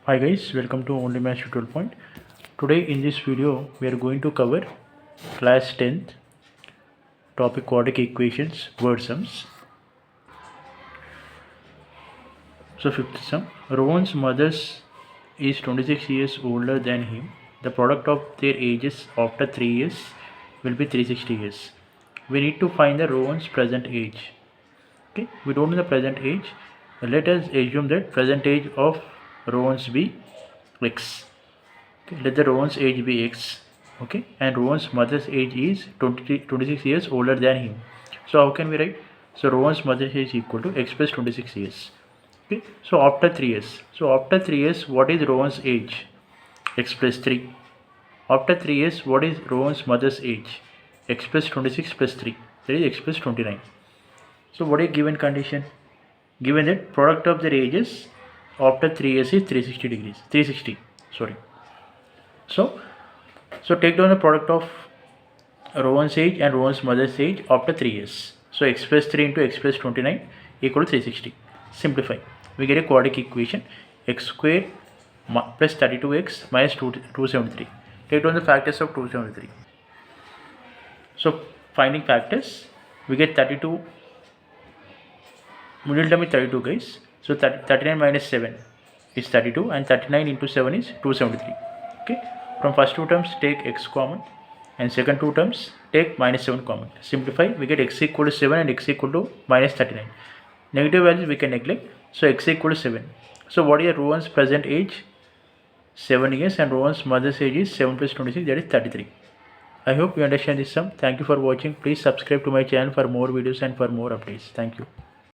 Hi guys, welcome to Only Math Tutorial Point. Today in this video we are going to cover class 10th topic quadratic equations word sums. So fifth sum, Rohan's mother is 26 years older than him. The product of their ages after 3 years will be 360 years. We need to find the Rohan's present age. Okay, we don't know the present age. Let us assume that present age of Rohan's be x. Okay, let the Rohan's age be x. Okay, and Rohan's mother's age is 26 years older than him. So how can we write? So Rohan's mother's age is equal to x plus 26 years. Okay, so after 3 years. So after 3 years, what is Rohan's age? X plus 3. After 3 years, what is Rohan's mother's age? X plus 26 plus 3. That is x plus 29. So what is given condition? Given that product of their ages after 3 years is 360 degrees. 360. Sorry. So take down the product of Rohan's age and Rohan's mother's age after 3 years. So x plus 3 into x plus 29 equal to 360. Simplify. We get a quadratic equation x square plus 32x minus 273. Take down the factors of 273. So finding factors, we get 32. Middle term is 32 guys. So 39 minus 7 is 32 and 39 into 7 is 273. Okay. From first two terms take x common and second two terms take minus 7 common. Simplify, we get x equal to 7 and x equal to minus 39. Negative values we can neglect. So x equal to 7. So what is Rohan's present age? 7 years, and Rohan's mother's age is 7 plus 26, that is 33. I hope you understand this sum. Thank you for watching. Please subscribe to my channel for more videos and for more updates. Thank you.